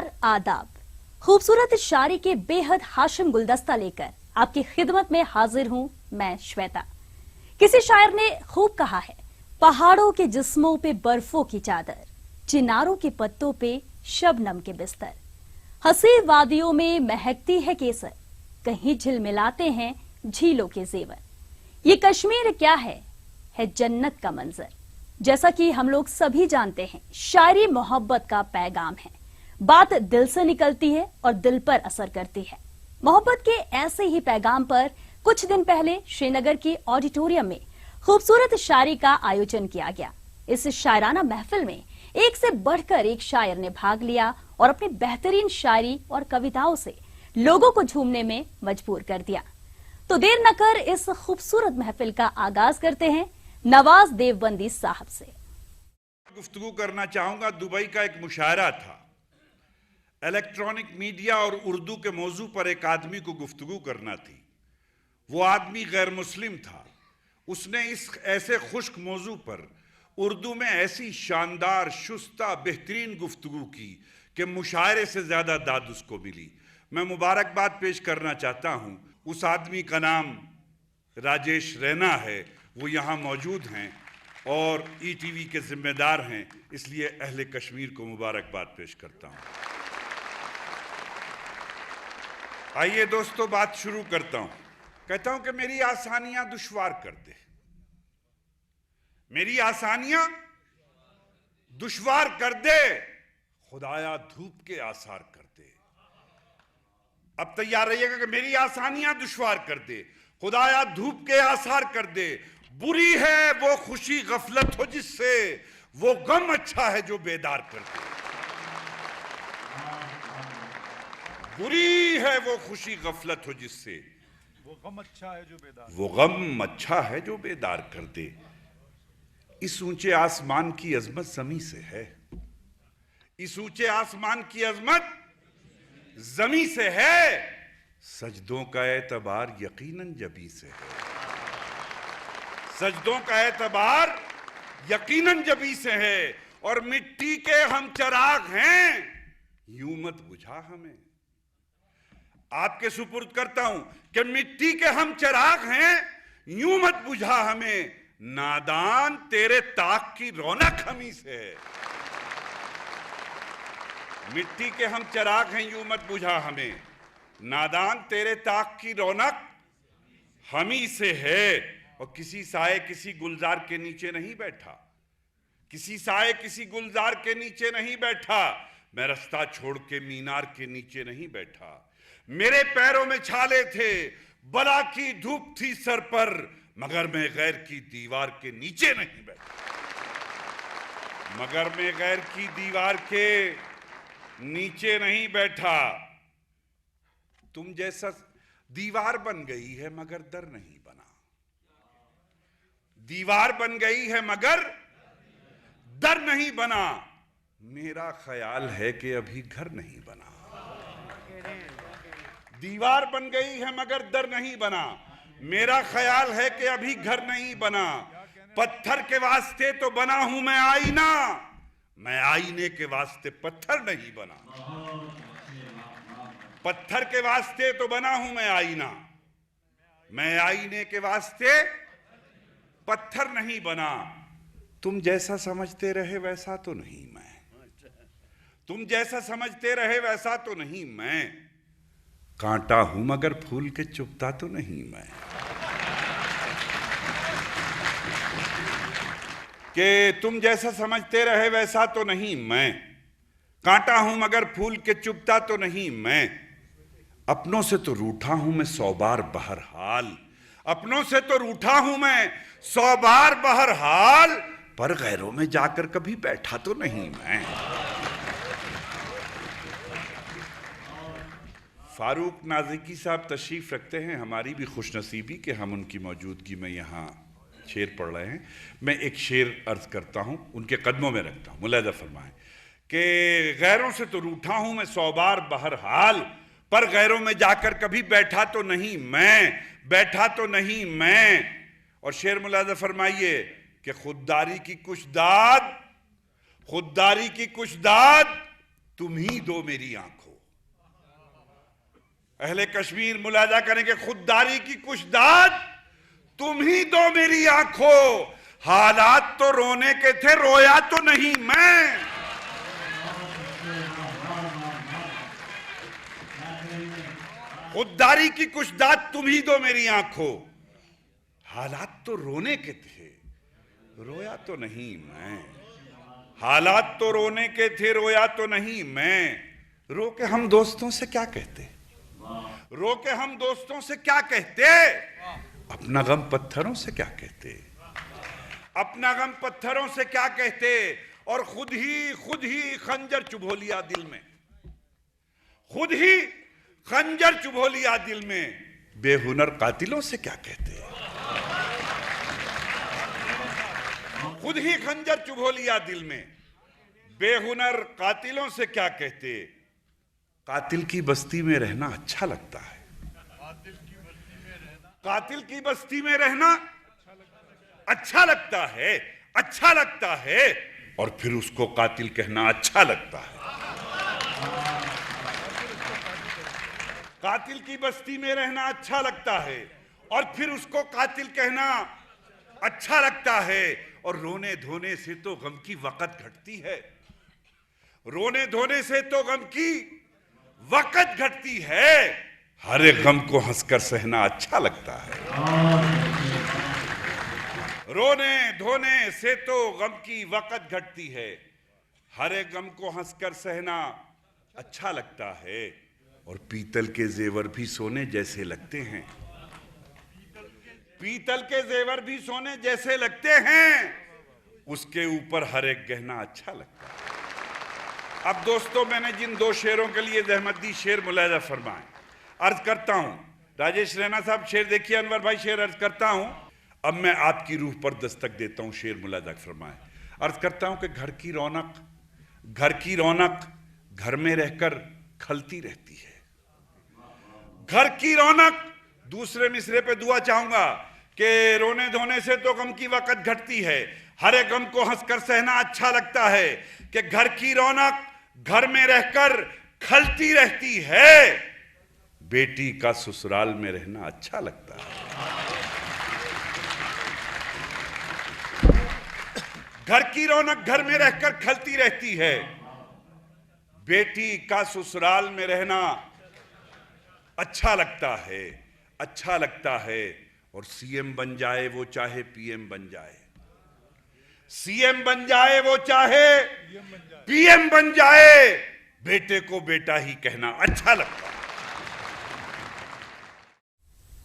नमस्कार, आदाब। खूबसूरत शायरी के बेहद हाशिम गुलदस्ता लेकर आपकी खिदमत में हाजिर हूं मैं श्वेता। किसी शायर ने खूब कहा है, पहाड़ों के जिस्मों पे बर्फों की चादर, चिनारों के पत्तों पे शबनम के बिस्तर, हसी वादियों में महकती है केसर, कहीं झिलमिलाते हैं झीलों के जेवर। ये कश्मीर क्या है जन्नत का मंजर। जैसा कि हम लोग सभी जानते हैं, शायरी मोहब्बत का पैगाम है। बात दिल से निकलती है और दिल पर असर करती है। मोहब्बत के ऐसे ही पैगाम पर कुछ दिन पहले श्रीनगर के ऑडिटोरियम में खूबसूरत शायरी का आयोजन किया गया। इस शायराना महफिल में एक से बढ़कर एक शायर ने भाग लिया और अपनी बेहतरीन शायरी और कविताओं से लोगों को झूमने में मजबूर कर दिया। तो देर न कर इस खूबसूरत महफिल का आगाज करते हैं नवाज देवबंदी साहब से। गुफ्तगू करना चाहूंगा। दुबई का एक मुशायरा था, इलेक्ट्रॉनिक मीडिया और उर्दू के मौजू पर एक आदमी को गुफ्तगू करना थी। वो आदमी गैर मुस्लिम था। उसने इस ऐसे खुश्क मौजू पर उर्दू में ऐसी शानदार शुस्ता बेहतरीन गुफ्तगू की कि मुशायरे से ज्यादा दाद उसको मिली। मैं मुबारकबाद पेश करना चाहता हूं। उस आदमी का नाम राजेश रैना है। वो यहाँ मौजूद हैं और ईटीवी के जिम्मेदार हैं, इसलिए अहले कश्मीर को मुबारकबाद पेश करता हूँ। आइए दोस्तों, बात शुरू करता हूँ। कहता हूँ कि मेरी आसानियां दुश्वार कर दे, मेरी आसानियां दुश्वार कर दे, खुदाया धूप के आसार कर दे। अब तैयार रहिएगा कि मेरी आसानियां दुश्वार कर दे, खुदाया धूप के आसार कर दे। बुरी है वो खुशी गफलत हो जिससे, वो गम अच्छा है जो बेदार कर दे। बुरी है वो खुशी गफलत हो जिससे, वो गम अच्छा है जो बेदार, वो गम अच्छा है जो बेदार कर दे। इस ऊंचे आसमान की अजमत जमी से है, इस ऊंचे आसमान की अजमत जमी से है। सजदों का एतबार यकीनन जबी से है, सजदों का एतबार यकीनन जबी से है। और मिट्टी के हम चिराग हैं, यूं मत बुझा हमें। आपके सुपुर्द करता हूं कि मिट्टी के हम चिराग हैं, यूं मत बुझा हमें। नादान तेरे ताक की रौनक हमी से है। मिट्टी के हम चिराग हैं, यूं मत बुझा हमें। नादान तेरे ताक की रौनक हमी से है। और किसी साए किसी गुलजार के नीचे नहीं बैठा, किसी साए किसी गुलजार के नीचे नहीं बैठा। मैं रास्ता छोड़ के मीनार के नीचे नहीं बैठा। मेरे पैरों में छाले थे, बला की धूप थी सर पर, मगर मैं गैर की दीवार के नीचे नहीं बैठा। मगर मैं गैर की दीवार के नीचे नहीं बैठा। तुम जैसा दीवार बन गई है मगर दर नहीं बना, दीवार बन गई है मगर दर नहीं बना। मेरा ख्याल है कि अभी घर नहीं बना। दीवार बन गई है मगर दर नहीं बना। मेरा ख्याल है कि अभी घर नहीं बना। पत्थर के वास्ते तो बना हूं मैं आईना, मैं आईने के वास्ते पत्थर नहीं बना। पत्थर के वास्ते तो बना हूं मैं आईना, मैं आईने के वास्ते पत्थर नहीं बना। तुम जैसा समझते रहे वैसा तो नहीं मैं, तुम जैसा समझते रहे वैसा तो नहीं मैं। कांटा हूं मगर फूल के चुभता तो नहीं मैं। कि तुम जैसा समझते रहे वैसा तो नहीं मैं। कांटा हूं मगर फूल के चुभता तो नहीं मैं। अपनों से तो रूठा हूं मैं 100 बार बहरहाल, अपनों से तो रूठा हूं मैं 100 बार बहरहाल, पर गैरों में जाकर कभी बैठा तो नहीं मैं। फारूक नाजिकी साहब तशरीफ रखते हैं। हमारी भी खुशनसीबी कि हम उनकी मौजूदगी में यहाँ शेर पढ़ रहे हैं। मैं एक शेर अर्ज करता हूँ, उनके कदमों में रखता हूँ। मुलाहिजा फरमाएं कि गैरों से तो रूठा हूँ मैं 100 बार बहरहाल, पर गैरों में जाकर कभी बैठा तो नहीं मैं, बैठा तो नहीं मैं। और शेर मुलाहिजा फरमाइए कि खुददारी की कुछ दाद, खुददारी की कुछ दाद तुम ही दो मेरी आंखों। अहले कश्मीर मुलाजा करें कि खुददारी की कुछ दाद तुम ही दो मेरी आंखों। हालात तो रोने के थे, रोया तो नहीं मैं। खुददारी की कुछ दाद तुम ही दो मेरी आंखों। हालात तो रोने के थे, रोया तो नहीं मैं। हालात तो रोने के थे, रोया तो नहीं मैं। रो के हम दोस्तों से क्या कहते, रो के हम दोस्तों से क्या कहते, अपना गम पत्थरों से क्या कहते, अपना गम पत्थरों से क्या कहते। और खुद ही खंजर चुभो लिया दिल में, खुद ही खंजर चुभो लिया दिल में। बेहुनर कातिलों से क्या कहते, खुद ही खंजर चुभो लिया दिल में। बेहुनर कातिलों से क्या कहते। कातिल की बस्ती में रहना अच्छा लगता है, कातिल की बस्ती में रहना अच्छा लगता है, अच्छा लगता है। और फिर उसको कातिल कहना अच्छा लगता है। कातिल की बस्ती में रहना अच्छा लगता है और फिर उसको कातिल कहना अच्छा लगता है। और रोने धोने से तो गम की वक़्त घटती है, रोने धोने से तो गम की वक़्त घटती है। हर एक गम को हंसकर सहना अच्छा लगता है, रोने धोने से तो गम की वक़्त घटती है। हर एक गम को हंसकर सहना अच्छा लगता है। और पीतल के जेवर भी सोने जैसे लगते हैं, पीतल के जेवर भी सोने जैसे लगते हैं। उसके ऊपर हर एक गहना अच्छा लगता है। अब दोस्तों, मैंने जिन दो शेरों के लिए जहमत दी, शेर मुलाजा फरमाएं। अर्ज करता हूं, राजेश रैना साहब शेर देखिए, अनवर भाई शेर अर्ज करता हूं। अब मैं आपकी रूह पर दस्तक देता हूं, शेर मुलाजा फरमाएं। अर्ज करता हूं कि घर की रौनक घर में रहकर खलती रहती है। घर की रौनक, दूसरे मिसरे पे दुआ चाहूंगा कि रोने धोने से तो गम की वक़्त घटती है, हर एक गम को हंसकर सहना अच्छा लगता है। कि घर की रौनक घर में रहकर खलती रहती है, बेटी का ससुराल में रहना अच्छा लगता है। घर की रौनक घर में रहकर खलती रहती है, बेटी का ससुराल में रहना अच्छा लगता है, अच्छा लगता है। और सीएम बन जाए वो चाहे पीएम बन जाए, सीएम बन जाए वो चाहे पीएम बन जाए, बेटे को बेटा ही कहना अच्छा लगता है।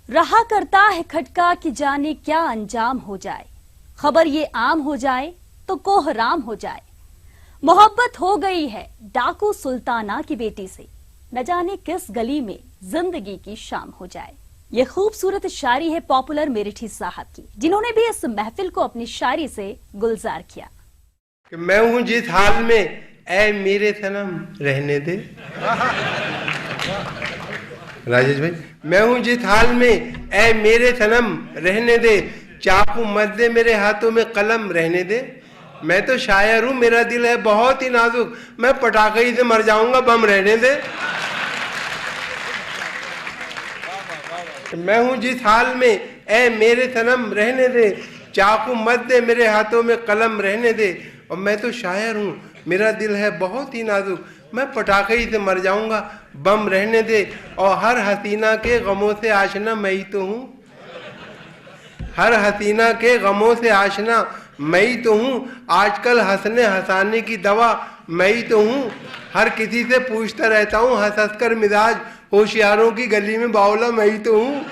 रहा करता है खटका कि जाने क्या अंजाम हो जाए, खबर ये आम हो जाए तो कोहराम हो जाए। मोहब्बत हो गई है डाकू सुल्ताना की बेटी से, न जाने किस गली में जिंदगी की शाम हो जाए। ये खूबसूरत शायरी है पॉपुलर मेरिठी साहब की, जिन्होंने भी इस महफिल को अपनी शायरी से गुलजार किया। कि मैं हूं जिस हाल में ऐ मेरे सनम रहने दे। राजेश भाई, मैं हूं जिस हाल में ऐ मेरे सनम रहने दे, चाकू मत दे मेरे हाथों में कलम रहने दे। मैं तो शायर हूं, मेरा दिल है बहुत ही नाजुक, मैं पटाखे ही से मर जाऊंगा, बम रहने दे। मैं हूं जिस हाल में ऐ मेरे सनम रहने दे, चाकू मत दे मेरे हाथों में कलम रहने दे। और मैं तो शायर हूं, मेरा दिल है बहुत ही नाजुक, मैं पटाखे ही से मर जाऊंगा, बम रहने दे। और हर हसीना के गमों से आशना मैं ही तो हूं, हर हसीना के गमों से आशना मैं ही तो हूं। आजकल हंसने हंसाने की दवा मैं ही तो हूं, हर किसी से पूछता रहता हूं हंस हंस कर मिजाज, होशियारों की गली में बावला मैं ही तो हूं।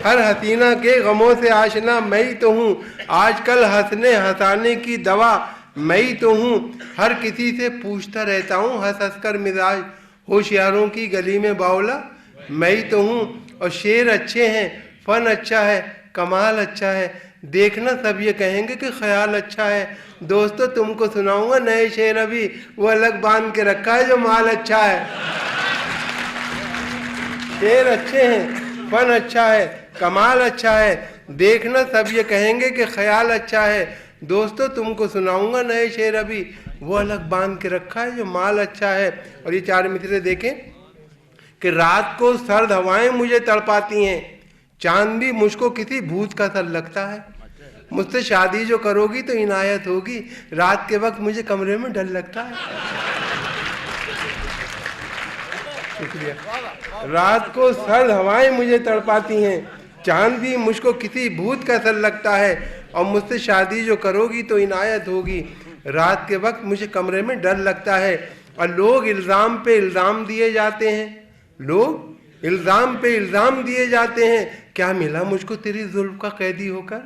हर हसीना के गमों से आशना मैं ही तो हूं, आजकल हंसने हंसाने की दवा मैं ही तो हूं। हर किसी से पूछता रहता हूं हंस हंस कर मिजाज, होशियारों की गली में बावला मैं ही तो हूं। और शेर अच्छे हैं, फन अच्छा है, कमाल अच्छा है, देखना सब ये कहेंगे कि ख्याल अच्छा है। दोस्तों तुमको सुनाऊंगा नए शेर, अभी वो अलग बांध के रखा है जो माल अच्छा है। शेर अच्छे हैं, फन अच्छा है, कमाल अच्छा है, देखना सब ये कहेंगे कि ख्याल अच्छा है। दोस्तों तुमको सुनाऊंगा नए शेर, अभी वो अलग बांध के रखा है जो माल अच्छा है। और ये चार मित्र देखें कि रात को सर्द हवाएं मुझे तड़पाती हैं, चांद भी मुझको किसी भूत का सा लगता है। मुझसे शादी जो करोगी तो इनायत होगी, रात के वक्त मुझे कमरे में डर लगता है। शुक्रिया। रात को सर्द हवाएं मुझे तड़पाती हैं, चांद भी मुझको किसी भूत का सा लगता है, और मुझसे शादी जो करोगी तो इनायत होगी, रात के वक्त मुझे कमरे में डर लगता है। और लोग इल्ज़ाम पे इल्ज़ाम दिए जाते हैं, लोग इल्ज़ाम पे इल्ज़ाम दिए जाते हैं। क्या मिला मुझको तेरी जुल्फ का कैदी होकर,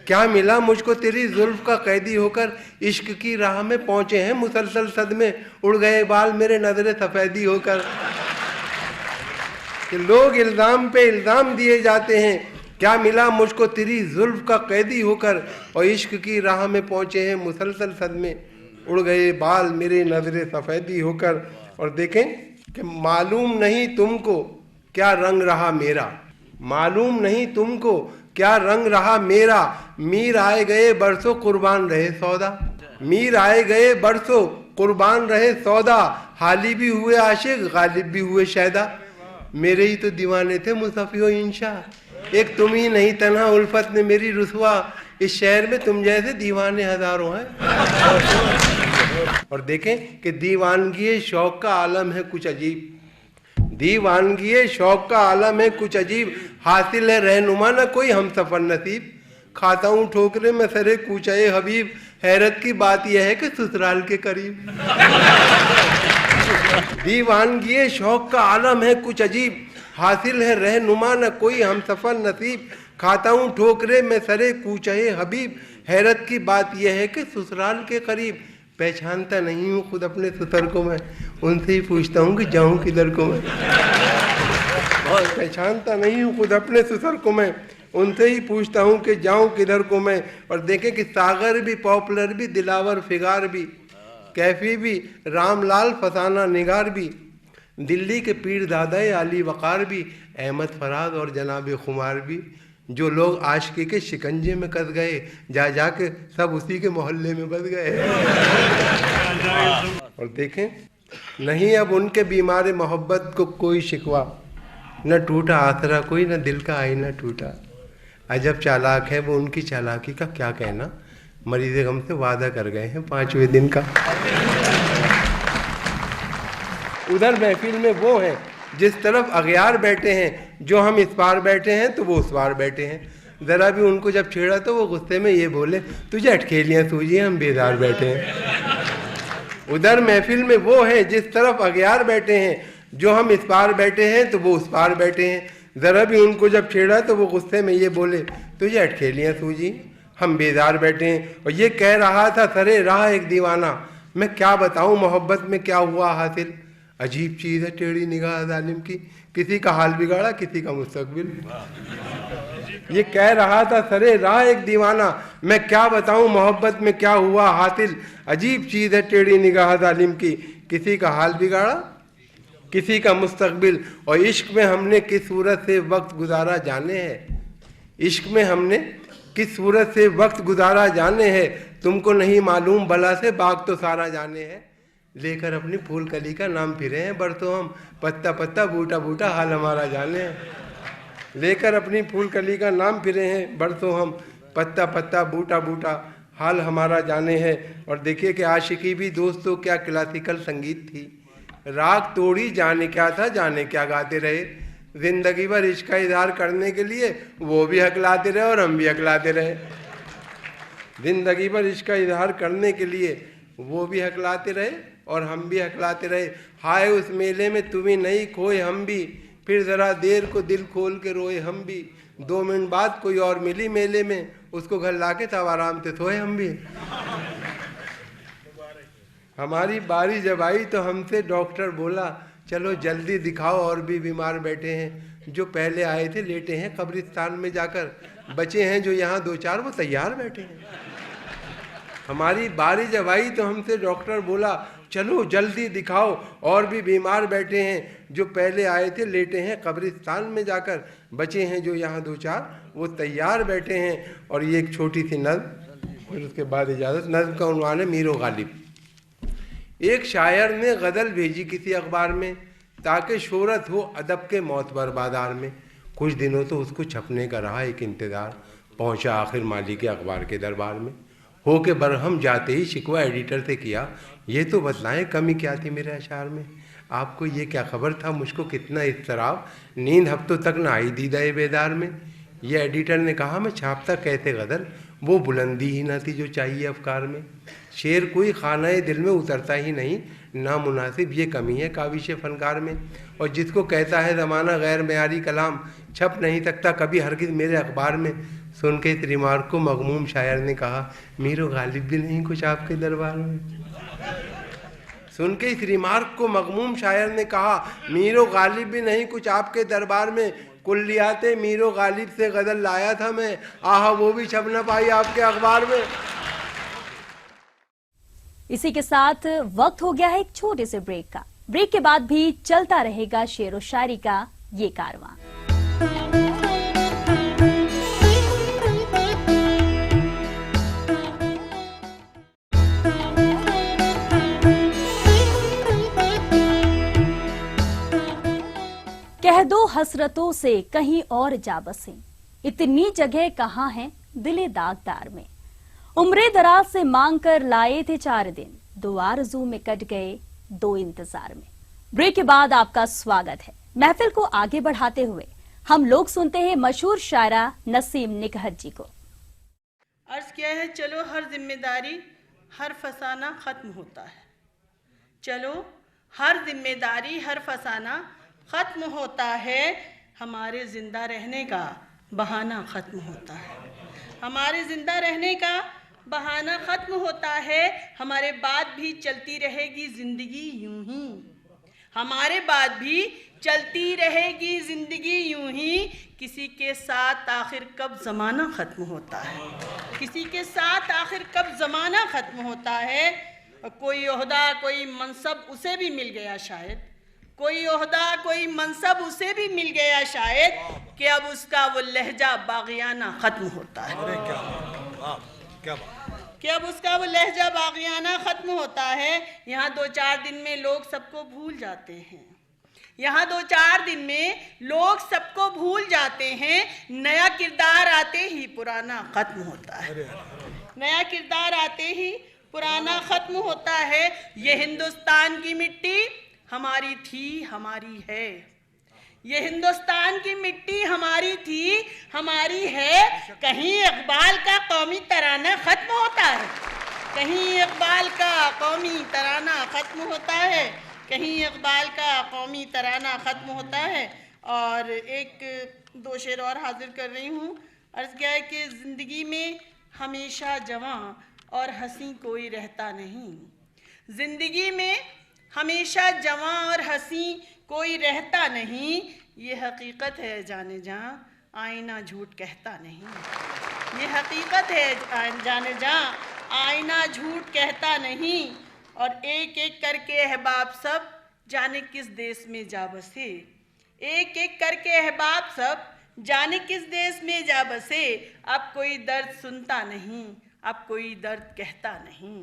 क्या मिला मुझको तेरी जुल्फ का कैदी होकर, इश्क की राह में पहुंचे हैं मुसलसल सदमे, उड़ गए बाल मेरे नजरे सफेदी होकर। कि लोग इल्ज़ाम पे इल्ज़ाम दिए जाते हैं, क्या मिला मुझको तेरी जुल्फ का कैदी होकर, और इश्क की राह में पहुंचे हैं मुसलसल सदमे, उड़ गए बाल मेरे नजरे सफेदी होकर। और देखें कि मालूम नहीं तुमको क्या रंग रहा मेरा, मालूम नहीं तुमको क्या रंग रहा मेरा, मीर आए गए बरसों कुर्बान रहे सौदा, मीर आए गए बरसों कुर्बान रहे सौदा, हाली भी हुए आशिक गालिब भी हुए शैदा। मेरे ही तो दीवाने थे मुसफ़ियो इंशा, एक तुम ही नहीं तन्हा उल्फत ने मेरी रुसवा, इस शहर में तुम जैसे दीवाने हजारों हैं। और देखें कि दीवानगी शौक का आलम है कुछ अजीब, दीवानगी शौक का आलम है कुछ अजीब, हासिल है रहनुमा न कोई हम सफर नसीब, खाता हूँ ठोकरे में सरे कूचाए हबीब, हैरत की बात यह है कि ससुराल के करीब। दीवानगी शौक का आलम है कुछ अजीब, हासिल है रहनुमा न कोई हम सफर नसीब, खाता हूँ ठोकरे में सरे कूचाए हबीब, हैरत की बात यह है कि ससुराल के करीब। पहचानता नहीं हूँ खुद अपने ससुर को मैं, उनसे ही पूछता हूँ कि जाऊँ किधर को मैं। पहचानता नहीं हूँ खुद अपने ससुर को मैं, उनसे ही पूछता हूँ कि जाऊँ किधर को मैं। और देखें कि सागर भी पॉपुलर भी, दिलावर फिगार भी, कैफी भी, रामलाल फसाना निगार भी, दिल्ली के पीर दादा आली वक़ार भी, अहमद फराज और जनाब खुमार भी, जो लोग आशिकी के शिकंजे में कस गए, जा जाके सब उसी के मोहल्ले में बस गए। और देखें नहीं अब उनके बीमार मोहब्बत को कोई शिकवा, न टूटा आसरा कोई, न दिल का आईना टूटा। अजब चालाक है वो, उनकी चालाकी का क्या कहना, मरीज़ गम से वादा कर गए हैं 5वें दिन का। उधर महफिल में वो हैं जिस तरफ अगयार बैठे हैं, जो हम इस पार बैठे हैं तो वो उस पार बैठे हैं। ज़रा भी उनको जब छेड़ा तो वो गुस्से में ये बोले, तुझे अटखेलियाँ सूझी, हम बेदार बैठे हैं। उधर महफिल में वो हैं जिस तरफ अगयार बैठे हैं, जो हम इस पार बैठे हैं तो वो उस पार बैठे हैं। ज़रा भी उनको जब छेड़ा तो वो गुस्से में ये बोले, तुझे अटखेलियाँ सूझी, हम बेदार बैठे हैं। और ये कह रहा था सरे राह एक दीवाना, मैं क्या बताऊँ मोहब्बत में क्या हुआ हासिल, अजीब चीज़ है टेढ़ी निगाह जालिम की, किसी का हाल बिगाड़ा किसी का मुस्तकबिल। ये कह रहा था सरे राह एक दीवाना, मैं क्या बताऊं मोहब्बत में क्या हुआ हासिल, अजीब चीज़ है टेढ़ी निगाह जालिम की, किसी का हाल बिगाड़ा किसी का मुस्तकबिल। और इश्क में हमने किस सूरत से वक्त गुजारा जाने हैं, इश्क में हमने किस सूरत से वक्त गुजारा जाने हैं, तुमको नहीं मालूम भला से बाग तो सारा जाने हैं। लेकर अपनी फूल कली का नाम फिरे हैं बरसों हम, पत्ता पत्ता बूटा बूटा हाल हमारा जाने हैं। लेकर अपनी फूल कली का नाम फिरे हैं बरसों हम, पत्ता पत्ता बूटा बूटा हाल हमारा जाने हैं। और देखिए कि आशिकी भी दोस्तों क्या क्लासिकल संगीत थी, राग तोड़ी जाने क्या था जाने क्या गाते रहे, जिंदगी भर इश्क का इजहार करने के लिए वो भी हकलाते रहे और हम भी हकलाते रहे। जिंदगी भर इश्क का इजहार करने के लिए वो भी हकलाते रहे और हम भी हकलाते रहे। हाय उस मेले में तुम्हें नहीं खोए हम भी, फिर ज़रा देर को दिल खोल के रोए हम भी, 2 मिनट बाद कोई और मिली मेले में, उसको घर लाके तब आराम से सोए हम भी। हमारी बारी जब आई तो हमसे डॉक्टर बोला, चलो जल्दी दिखाओ और भी बीमार बैठे हैं, जो पहले आए थे लेटे हैं कब्रिस्तान में जाकर, बचे हैं जो यहाँ 2-4 वो तैयार बैठे हैं। हमारी बारी जब आई तो हमसे डॉक्टर बोला, चलो जल्दी दिखाओ और भी बीमार बैठे हैं, जो पहले आए थे लेटे हैं कब्रिस्तान में जाकर, बचे हैं जो यहाँ 2-4 वो तैयार बैठे हैं। और ये एक छोटी सी नज़्म फिर उसके बाद इजाज़त। नज़्म का उन्वान है मीर गालिब। एक शायर ने गज़ल भेजी किसी अखबार में ताकि शोहरत हो अदब के मोतबर बाजार में। कुछ दिनों तो उसको छपने का रहा एक इंतज़ार, पहुंचा आखिर माली के अखबार के दरबार में। हो के बरहम जाते ही शिकवा एडिटर से किया, ये तो बतलाएं कमी क्या थी मेरे अशार में। आपको ये क्या खबर था मुझको कितना इज़्तिराब, नींद हफ्तों तक ना आई दीदाए बेदार में। ये एडिटर ने कहा मैं छापता कैसे गज़ल, वो बुलंदी ही ना थी जो चाहिए अफकार में। शेर कोई खानाए दिल में उतरता ही नहीं, नामुनासिब ये कमी है काविश फ़नकार में। और जिसको कहता है ज़माना गैर मेयारी कलाम, छप नहीं सकता कभी हरगिज़ मेरे अखबार में। सुन के इस रिमार्क को मगमूम शायर ने कहा, मीरो गालिब भी नहीं कुछ आपके दरबार में। सुन के इस रिमार्क को मगमूम शायर ने कहा, मीरो गालिब भी नहीं कुछ आपके दरबार में। कुल्लियाते मीरो गालिब से गज़ल लाया था मैं, आहा वो भी छप न पाई आपके अखबार में। इसी के साथ वक्त हो गया है एक छोटे से ब्रेक का। ब्रेक के बाद भी चलता रहेगा शेर व शायरी का ये कारवां। कह दो हसरतों से कहीं और जा बसें, इतनी जगह कहाँ है दिले दागदार में। उम्रे दराज से मांग कर लाए थे 4 दिन, 2 आरज़ू में कट गए 2 इंतजार में। ब्रेक के बाद आपका स्वागत है। महफिल को आगे बढ़ाते हुए हम लोग सुनते हैं मशहूर शायरा नसीम निकहत जी को। अर्ज किया है, चलो हर जिम्मेदारी हर फसाना खत्म होता है। चलो हर जिम्मेदारी हर फसाना खत्म होता है, हमारे जिंदा रहने का बहाना खत्म होता है। हमारे जिंदा रहने का बहाना खत्म होता है, हमारे बाद भी चलती रहेगी जिंदगी यूं ही। हमारे बाद भी चलती रहेगी जिंदगी यूं ही। किसी के साथ आखिर कब ज़माना ख़त्म होता है, किसी के साथ आखिर कब ज़माना ख़त्म होता है। कोई ओहदा कोई मनसब उसे भी मिल गया शायद, कोई ओहदा कोई मनसब उसे भी मिल गया शायद, कि अब उसका वो लहजा बागियाना ख़त्म होता है। कि अब उसका वो लहजा बागियाना ख़त्म होता है। यहाँ 2-4 दिन में लोग सबको भूल जाते हैं, यहाँ 2-4 दिन में लोग सबको भूल जाते हैं। नया किरदार आते ही पुराना ख़त्म होता है, नया किरदार आते ही पुराना ख़त्म होता है। ये हिंदुस्तान की मिट्टी हमारी थी हमारी है, ये हिंदुस्तान की मिट्टी हमारी थी हमारी है। कहीं इकबाल का कौमी तराना ख़त्म होता है, कहीं इकबाल का कौमी तराना ख़त्म होता है, कहीं इकबाल का कौमी तराना ख़त्म होता है। और 1-2 शेर और हाजिर कर रही हूँ। अर्ज़ किया है कि ज़िंदगी में हमेशा जवां और हंसी कोई रहता नहीं, ज़िंदगी में हमेशा जवां और हंसी कोई रहता नहीं। ये हकीकत है जाने जहाँ आईना झूठ कहता नहीं, ये हकीकत है जाने जहाँ आईना झूठ कहता नहीं। और एक एक करके अहबाब सब जाने किस देश में जा बसे, एक एक करके अहबाब सब जाने किस देश में जा बसे। अब कोई दर्द सुनता नहीं, अब कोई दर्द कहता नहीं,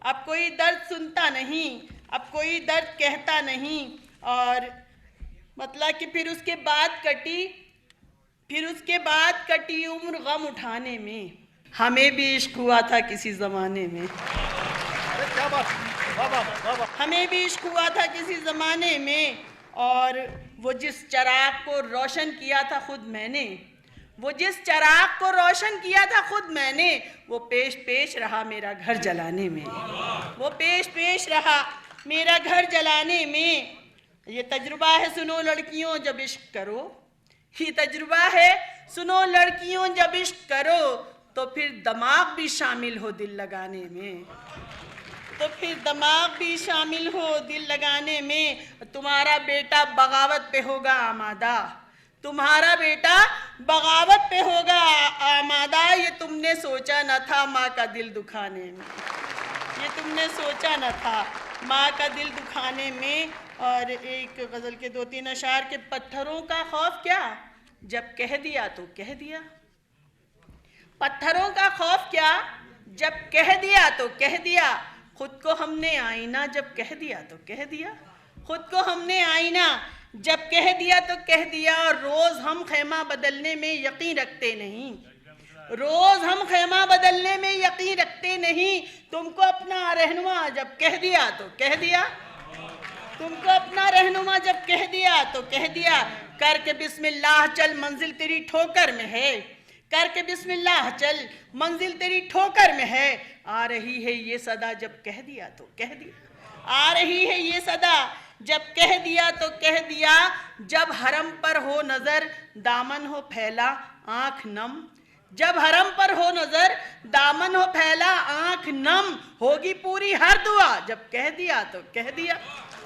अब कोई दर्द सुनता नहीं, अब कोई दर्द कहता नहीं। और मतलब कि फिर उसके बाद कटी उम्र गम उठाने में, हमें भी इश्क हुआ था किसी ज़माने में, हमें भी इश्क हुआ था किसी ज़माने में। और वो जिस चिराग को रोशन किया था खुद मैंने, वो जिस चिराग को रोशन किया था खुद मैंने, वो पेश पेश रहा मेरा घर जलाने में, वो पेश पेश रहा मेरा घर जलाने में। ये तजुर्बा है सुनो लड़कियों जब इश्क करो, ये तजुर्बा है सुनो लड़कियों जब इश्क करो, तो फिर दिमाग भी शामिल हो दिल लगाने में, तो फिर दिमाग भी शामिल हो दिल लगाने में। तुम्हारा बेटा बगावत पे होगा आमादा, तुम्हारा बेटा बगावत पे होगा आमादा। ये तुमने सोचा न था माँ का दिल दुखाने में, ये तुमने सोचा न था माँ का दिल दुखाने में। और एक गज़ल के 2-3 अशार के, पत्थरों का खौफ क्या जब कह दिया तो कह दिया, पत्थरों का खौफ क्या जब कह दिया तो कह दिया, खुद को हमने आईना जब कह दिया तो कह दिया, खुद को हमने आईना जब कह दिया तो कह दिया। और रोज हम खेमा बदलने में यकीन रखते नहीं, रोज हम खेमा बदलने में यकीन रखते नहीं। तुमको अपना रहनुमा जब कह दिया तो कह दिया, तुमको अपना रहनुमा जब कह दिया तो कह दिया। करके बिस्मिल्लाह चल मंजिल तेरी ठोकर में है, करके बिस्मिल्लाह चल मंजिल तेरी ठोकर में है। आ रही है ये सदा जब कह दिया तो कह दिया, आ रही है ये सदा जब कह दिया तो कह दिया। जब हरम पर हो नजर दामन हो फैला आंख नम, जब हरम पर हो नजर दामन हो फैला आंख नम। होगी पूरी हर दुआ जब कह दिया तो कह दिया,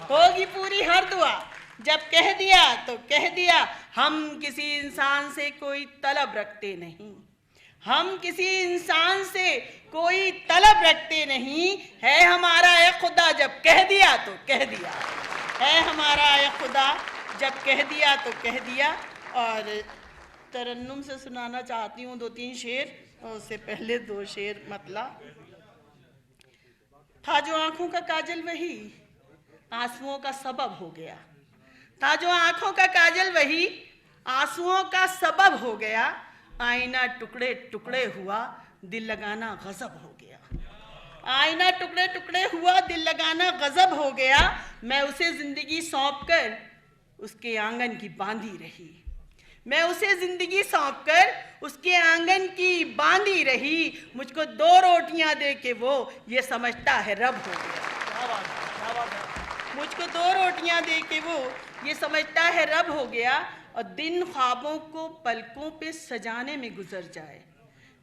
होगी पूरी हर दुआ जब कह दिया तो कह दिया। हम किसी इंसान से कोई तलब रखते नहीं, हम किसी इंसान से कोई तलब रखते नहीं। है हमारा ए खुदा जब कह दिया तो कह दिया, है हमारा ए खुदा जब कह दिया तो कह दिया। और तरन्नुम से सुनाना चाहती हूँ 2-3 शेर, और उससे पहले 2 शेर मतला। था जो आंखों का काजल वही आंसुओं का सबब हो गया, था जो आंखों का काजल वही आंसुओं का सबब हो गया। आईना टुकड़े टुकड़े हुआ दिल लगाना गजब हो गया, आईना टुकड़े टुकड़े हुआ दिल लगाना गजब हो गया। मैं उसे जिंदगी सौंप कर उसके आंगन की बांधी रही, मैं उसे जिंदगी सौंप कर उसके आंगन की बांधी रही। मुझको 2 रोटियां दे के वो ये समझता है रब हो गया, मुझको 2 रोटियां दे के वो ये समझता है रब हो गया। और दिन ख्वाबों को पलकों पे सजाने में गुजर जाए,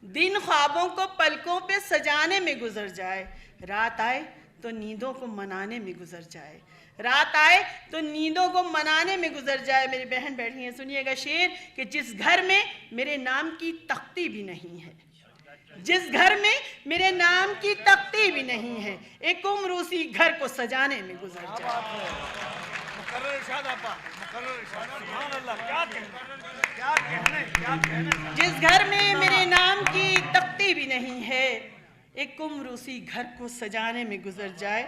दिन ख्वाबों को पलकों पे सजाने में गुजर जाए। रात आए तो नींदों को मनाने में गुजर जाए, रात आए तो नींदों को मनाने में गुजर जाए। मेरी बहन बैठी है, सुनिएगा शेर कि जिस घर में मेरे नाम की तख्ती भी नहीं है, जिस घर में मेरे नाम की तख्ती भी नहीं है, एक उम्र उसी घर को सजाने में गुजर जाए। जिस घर में मेरे नाम की तख्ती भी नहीं है, एक उम्र उसी घर को सजाने में गुजर जाए।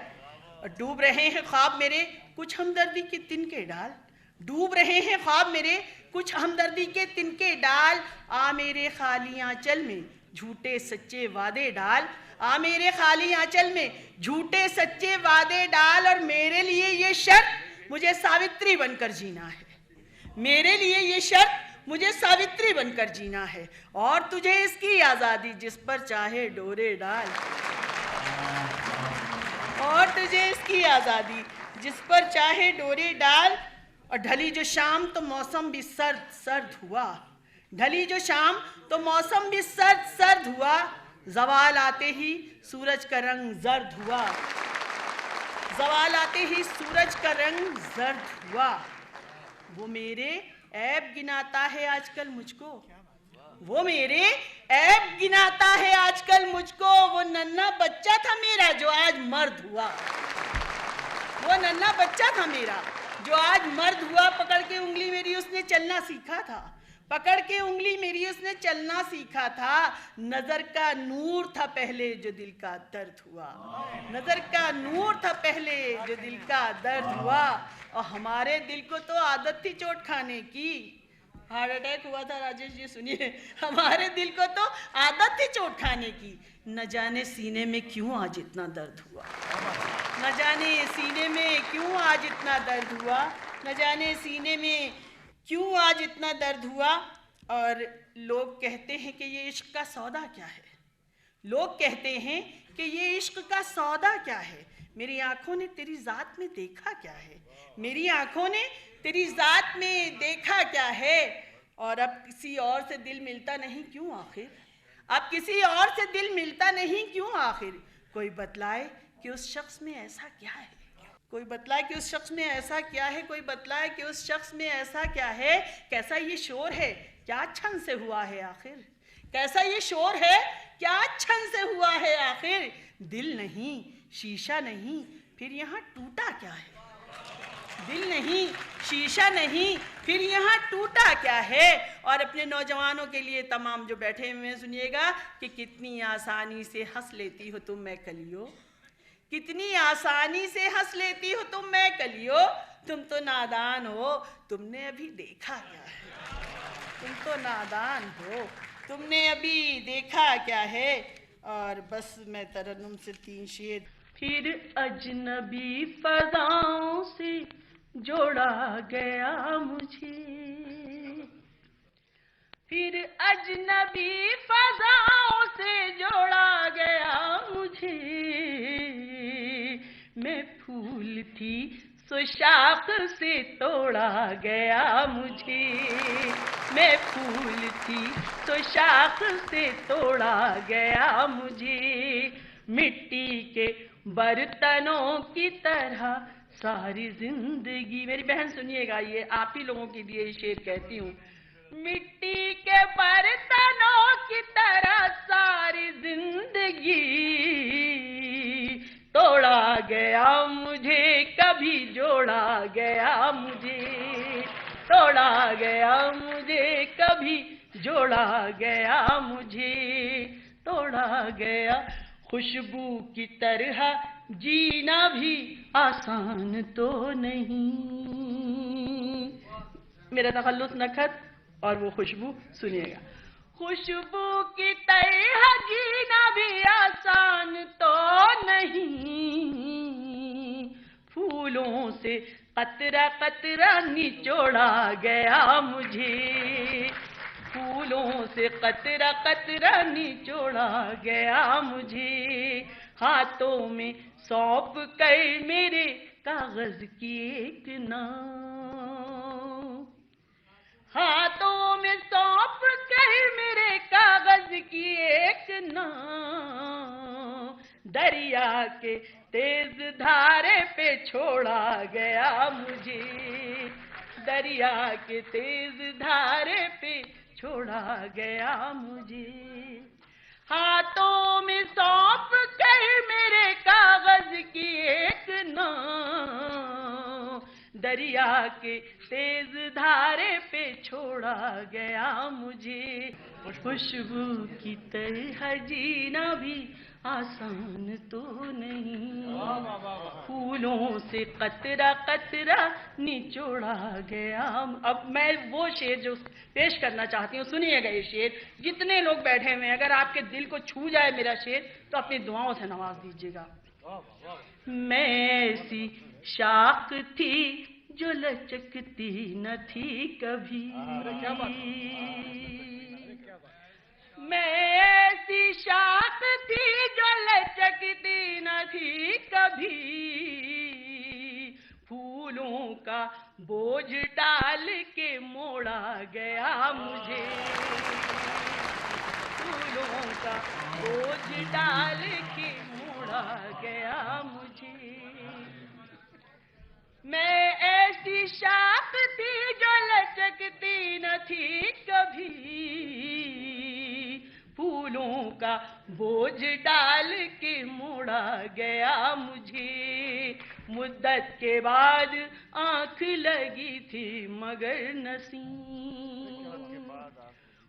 और डूब रहे हैं ख्वाब मेरे कुछ हमदर्दी के तिनके डाल, डूब रहे हैं ख्वाब मेरे कुछ हमदर्दी के तिनके डाल। आ मेरे खाली आंचल में झूठे सच्चे वादे डाल, आ मेरे खाली आंचल में झूठे सच्चे वादे डाल। और मेरे लिए ये शर्त मुझे सावित्री बनकर जीना है, मेरे लिए ये शर्त मुझे सावित्री बनकर जीना है। और तुझे इसकी आजादी जिस पर चाहे डोरे डाल, और तुझे इसकी आजादी जिस पर चाहे डोरे डाल। और ढली जो शाम तो मौसम भी सर्द सर्द हुआ, ढली जो शाम तो मौसम भी सर्द सर्द हुआ। ज़वाल आते ही सूरज का रंग जर्द हुआ, ज़वाल आते ही सूरज का रंग जर्द हुआ। वो मेरे ऐब गिनाता है आजकल मुझको, वो मेरे ऐब गिनाता है आजकल मुझको। वो नन्हा बच्चा था मेरा जो आज मर्द हुआ, वो नन्हा बच्चा था मेरा जो आज मर्द हुआ। पकड़ के उंगली मेरी उसने चलना सीखा था, पकड़ के उंगली मेरी उसने चलना सीखा था। नजर का नूर था पहले जो दिल का दर्द हुआ, नजर का नूर था पहले जो दिल का दर्द हुआ। और हमारे दिल को तो आदत थी चोट खाने की, हार्ट अटैक हुआ था राजेश जी, सुनिए। हमारे दिल को तो आदत थी चोट खाने की, न जाने सीने में क्यों आज इतना दर्द हुआ, न जाने सीने में क्यों आज इतना दर्द हुआ, न जाने सीने में क्यों आज इतना दर्द हुआ। और लोग कहते हैं कि ये इश्क का सौदा क्या है, लोग कहते हैं कि ये इश्क का सौदा क्या है। मेरी आंखों ने तेरी जात में देखा क्या है, मेरी आंखों ने तेरी जात में देखा क्या है। और अब किसी और से दिल मिलता नहीं क्यों आखिर, अब किसी और से दिल मिलता नहीं क्यों आखिर। कोई बतलाए कि उस शख्स में ऐसा क्या है, कोई बतलाए कि उस शख्स में ऐसा क्या है, कोई बतलाए कि उस शख्स में ऐसा क्या है। कैसा ये शोर है क्या छन से हुआ है आखिर, कैसा ये शोर है क्या छन से हुआ है आखिर। दिल नहीं शीशा नहीं फिर यहाँ टूटा क्या है, दिल नहीं शीशा नहीं, फिर यहाँ टूटा क्या है। और अपने नौजवानों के लिए तमाम जो बैठे हुए हैं सुनिएगा कि कितनी आसानी से हंस लेती हो तुम मैं कलियो, कितनी आसानी से हंस लेती हो तुम मैं कलियो, तुम तो नादान हो, तुमने अभी देखा क्या है, तुम तो नादान हो, तुमने अभी देखा क्या है। और बस मैं तरन्नुम से 3 शेर। फिर अजनबी फज़ाओं से जोड़ा गया मुझे, फिर अजनबी फज़ाओं से जोड़ा गया मुझे, मैं फूल थी सो शाख से तोड़ा गया मुझे, मैं फूल थी तो शाख से तोड़ा गया मुझे, मिट्टी के बर्तनों की तरह सारी जिंदगी। मेरी बहन सुनिएगा, ये आप ही लोगों के लिए शेर कहती हूँ। मिट्टी के बर्तनों की तरह सारी जिंदगी तोड़ा गया मुझे, कभी जोड़ा गया मुझे, तोड़ा गया मुझे, कभी जोड़ा गया मुझे, तोड़ा गया। खुशबू की तरह जीना भी आसान तो नहीं। मेरा तखल्लुस नखत और वो खुशबू सुनिएगा। खुशबू की तरह जीना भी आसान तो नहीं, फूलों से कतरा कतरा निचोड़ा गया मुझे, फूलों से कतरा कतरा निचोड़ा गया मुझे, हाथों में सौंप कर मेरे कागज की एक नाव, हाथों में सौंप कर मेरे कागज की एक नाव, दरिया के तेज धारे पे छोड़ा गया मुझे, दरिया के तेज धारे पे छोड़ा गया मुझे, हाथों में सौंप कर मेरे कागज की एक नाव, दरिया के तेज धारे पे छोड़ा गया मुझे, खुशबू की तरह जीना भी आसान तो नहीं, फूलों से कतरा कतरा निचोड़ा गया। अब मैं वो शेर जो पेश करना चाहती हूँ, सुनिएगा ये शेर। जितने लोग बैठे हुए हैं, अगर आपके दिल को छू जाए मेरा शेर तो अपनी दुआओं से नवाज दीजिएगा। मैं ऐसी शाख थी जो लचकती न थी कभी, मैं ऐसी शाख थी जो लचकती न थी कभी, फूलों का बोझ डाल के मोड़ा गया मुझे, फूलों का बोझ डाल के मोड़ा गया मुझे, मैं ऐसी शाख थी जो लचकती न थी कभी, फूलों का बोझ डाल के मोड़ा गया मुझे, मुद्दत के बाद आंख लगी थी मगर नसीम,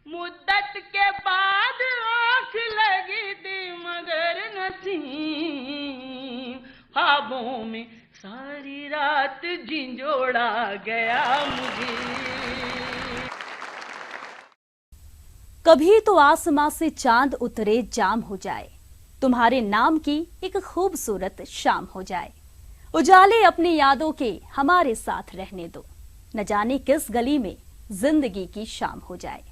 मुद्दत के बाद आंख लगी थी मगर नसीम, ख्वाबों में सारी रात झिंझोड़ा गया मुझे। कभी तो आसमां से चांद उतरे जाम हो जाए, तुम्हारे नाम की एक खूबसूरत शाम हो जाए, उजाले अपनी यादों के हमारे साथ रहने दो, न जाने किस गली में जिंदगी की शाम हो जाए।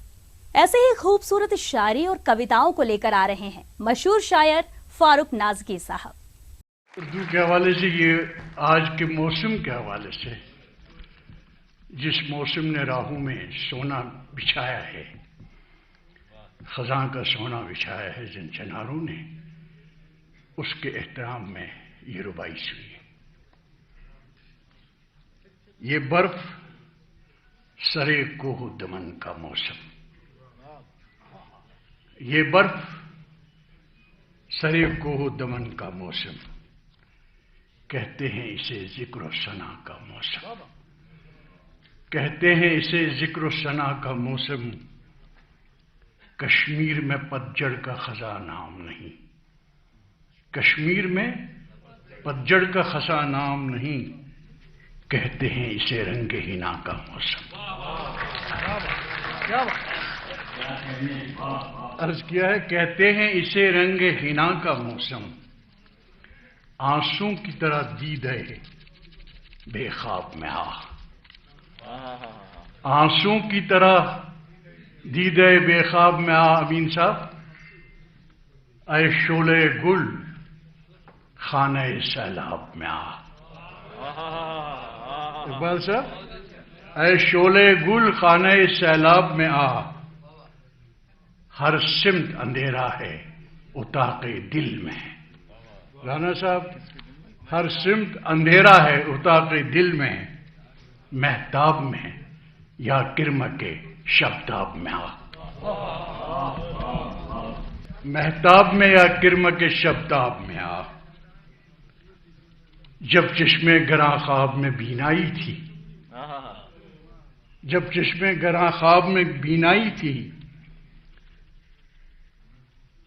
ऐसे ही खूबसूरत शायरी और कविताओं को लेकर आ रहे हैं मशहूर शायर फारूक नाज़की साहब। उर्दू के हवाले से, ये आज के मौसम के हवाले से, जिस मौसम ने राहों में सोना बिछाया है, खज़ां का सोना बिछाया है जिन चनारों ने, उसके एहतराम में ये रुबाई सुनी। ये बर्फ सरे कोह दमन का मौसम, ये बर्फ सरे कोह दमन का मौसम, कहते हैं इसे जिक्र सना का मौसम। کہتے ہیں اسے ذکر و ثنا کا موسم، کشمیر میں پتجھڑ کا خزاں نام نہیں، کشمیر میں پتجھڑ کا خزاں نام نہیں، کہتے ہیں اسے رنگ ہنا کا موسم۔ عرض کیا ہے، کہتے ہیں اسے رنگ ہنا کا موسم، آنسوں کی طرح دید ہے بے خواب میں آ، آنسوں کی طرح دید ہے بے خواب میں آ۔ امین صاحب، اے شعلے گل خانہ سیلاب میں آ۔ اقبال صاحب، اے شعلے گل خانہ سیلاب میں آ، ہر سمت اندھیرا ہے اتاق دل میں۔ رانا صاحب، ہر سمت اندھیرا ہے اتاق دل میں، مہتاب میں یا کرم کے شبتاب میں آ، مہتاب میں یا کرم کے شبتاب میں آ۔ جب چشمے گراں خواب میں بینائی تھی، جب چشمے گراں خواب میں بینائی تھی،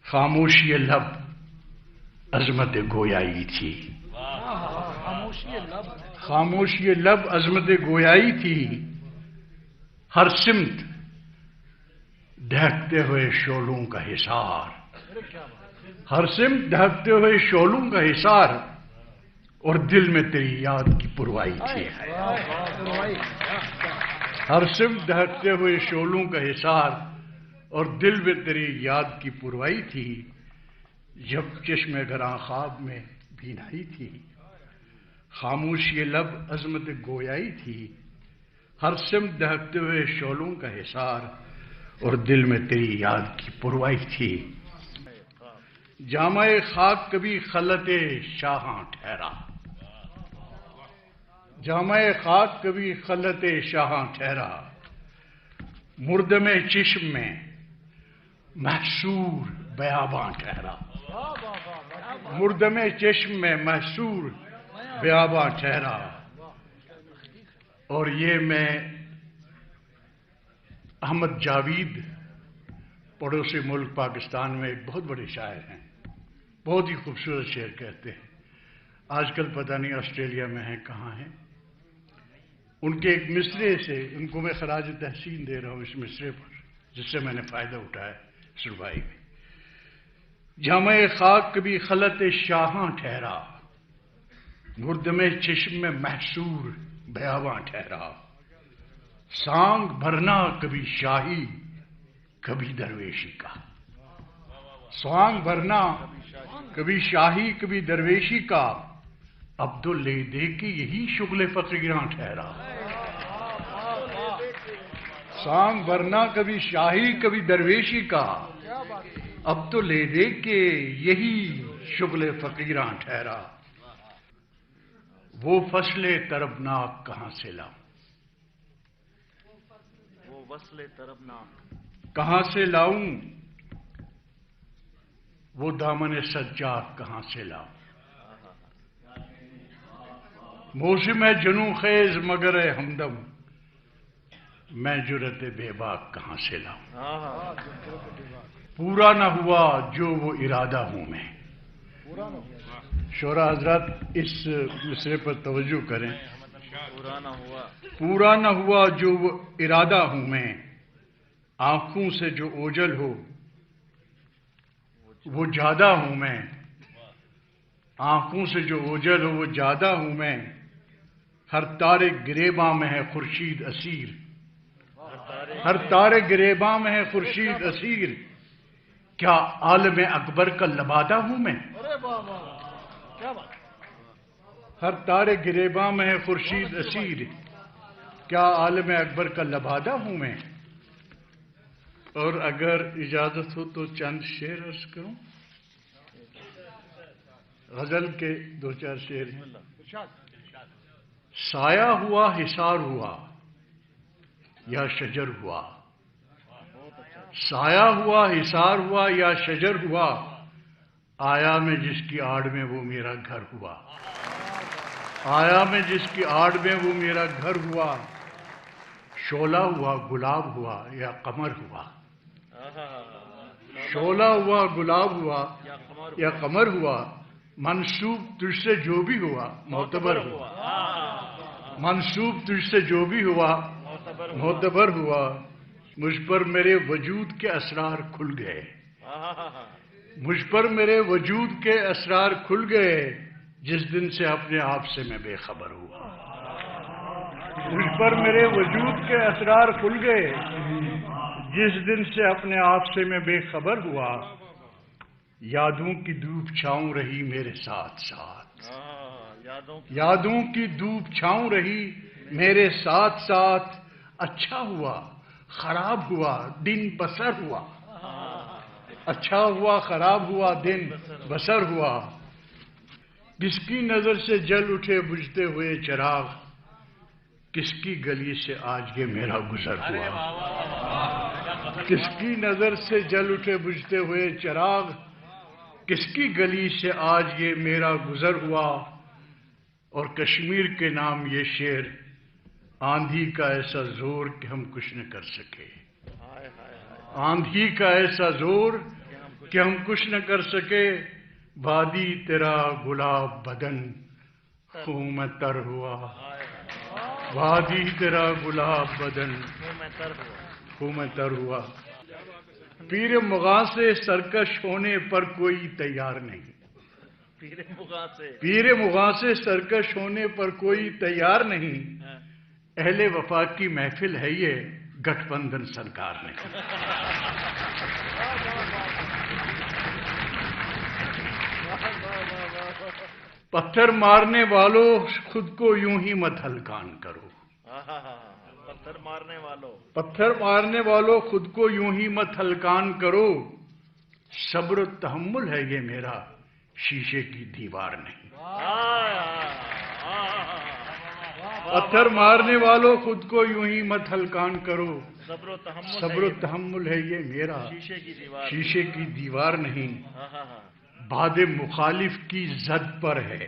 خاموشی لب عظمت گویائی تھی، خاموشی لب عظمت گویائی تھی، ہر سمت دہکتے ہوئے شعلوں کا حصار، ہر سمت دہکتے ہوئے شعلوں کا حصار، اور دل میں تیری یاد کی پروائی تھی، ہر سمت دہکتے ہوئے شعلوں کا حصار، اور دل میں تیری یاد کی پروائی تھی، جب چشم گراں خواب میں بینائی تھی، خاموشی لب عظمت گویائی تھی، ہر سمت دہکتے ہوئے شعلوں کا حصار، اور دل میں تیری یاد کی پروائی تھی۔ جامع خاک کبھی خلط شاہاں ٹھہرا، جامع خاک کبھی خلط شاہاں ٹھہرا، مردم چشم میں محصور بیاباں ٹھہرا، مردم چشم میں محصور بیاباں ٹھہرا۔ اور یہ میں احمد جاوید پڑوسی ملک پاکستان میں ایک بہت بڑے شاعر ہیں، بہت ہی خوبصورت شعر کہتے ہیں، آج کل پتہ نہیں آسٹریلیا میں ہیں کہاں ہیں۔ ان کے ایک مصرے سے ان کو میں خراج تحسین دے رہا ہوں اس مصرے پر، جس سے میں نے فائدہ اٹھایا سروائی میں۔ جامع خاک کبھی خلط شاہاں ٹھہرا، مردم چشم میں محصور بیاباں ٹھہرا، سانگ بھرنا کبھی شاہی کبھی درویشی کا، سانگ بھرنا کبھی شاہی کبھی درویشی کا، عبداللہ دے کے یہی شغل فقیراں ٹھہرا، سانگ بھرنا کبھی شاہی کبھی درویشی کا، اب تو لے دے کے یہی شغل فقیراں ٹھہرا۔ وہ فصل طربناک کہاں سے لاؤں، وہ وصل طربناک کہاں سے لاؤں، وہ دامن سجاد کہاں سے لاؤں، موسم ہے جنوں خیز مگر ہے ہمدم، میں جرت بے باک کہاں سے لاؤں، پورا نہ ہوا جو وہ ارادہ ہوں میں۔ شعراء حضرات اس مصرے پر توجہ کریں، پورا نہ ہوا جو وہ ارادہ ہوں میں، آنکھوں سے جو اوجل ہو وہ جادہ ہوں میں، آنکھوں سے جو اوجل ہو وہ جادہ ہوں میں، ہر تارے گریباں میں ہے خورشید اسیر، ہر تارے گریباں میں ہے خورشید اسیر، کیا عالم اکبر کا لبادہ ہوں میں، ہر تارے گریباں میں ہے خورشید اسیر، کیا عالم اکبر کا لبادہ ہوں میں۔ اور اگر اجازت ہو تو چند شعر عرض کروں، غزل کے دو چار شعر ہیں۔ سایہ ہوا حصار ہوا یا شجر ہوا، سایہ ہوا حصار ہوا یا شجر ہوا، آیا میں جس کی آڑ میں وہ میرا گھر ہوا، آیا میں جس کی آڑ میں وہ میرا گھر ہوا، शोला हुआ, गुलाब हुआ या कमर हुआ, शोला हुआ, गुलाब हुआ या कमर हुआ, मंसूब तुझसे जो भी हुआ मोतबर हुआ, मंसूब तुझसे जो भी हुआ मोतबर हुआ, मुझ पर मेरे वजूद के असरार खुल गए, मुझ पर मेरे वजूद के असरार खुल गए, जिस दिन से अपने आप से मैं बेखबर हुआ, मुझ पर मेरे वजूद के असरार खुल गए, जिस दिन से अपने आप से मैं बेखबर हुआ, यादों की धूप छाऊं रही मेरे साथ साथ, यादों की धूप छाऊं रही मेरे साथ साथ, अच्छा हुआ खराब हुआ दिन बसर हुआ, अच्छा हुआ खराब हुआ दिन बसर हुआ, किसकी नजर से जल उठे बुझते हुए चिराग, किसकी गली से आज ये मेरा गुजर हुआ, किसकी नजर से जल उठे बुझते हुए चिराग, किसकी गली से आज ये मेरा गुजर हुआ। और कश्मीर के नाम ये शेर, आंधी का ऐसा जोर कि हम कुछ न कर सके, आंधी का ऐसा जोर कि हम कुछ न कर सके, वादी तेरा गुलाब बदन खून में तर हुआ, वादी तेरा गुलाब बदन खून में तर हुआ, पीर मुगा से सरकश होने पर कोई तैयार नहीं, पीर मुगा से सरकश होने पर कोई तैयार नहीं, अहले वफा की महफिल है ये गठबंधन सरकार नहीं। पत्थर मारने वालों खुद को यूं ही मत हलकान करो, पत्थर मारने वालों खुद को यूं ही मत हलकान करो, सब्र तहम्मुल है ये मेरा शीशे की दीवार नहीं, पत्थर मारने वालों खुद को यूं ही मत हलकान करो, सब्र तहम्मुल है ये मेरा शीशे की दीवार नहीं, बादे मुखालिफ की जद पर है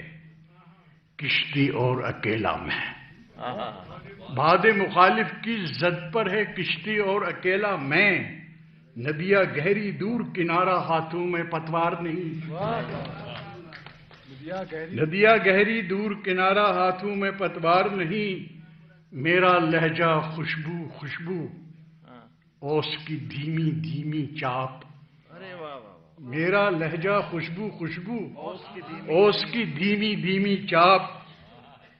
किश्ती और अकेला मैं, बादे मुखालिफ की जद पर है किश्ती और अकेला मैं, नदिया गहरी दूर किनारा हाथों में पतवार नहीं, नदिया गहरी दूर किनारा हाथों में पतवार नहीं, मेरा लहजा खुशबू खुशबू ओस की धीमी धीमी चाप, मेरा लहजा खुशबू खुशबू ओस की धीमी धीमी चाप,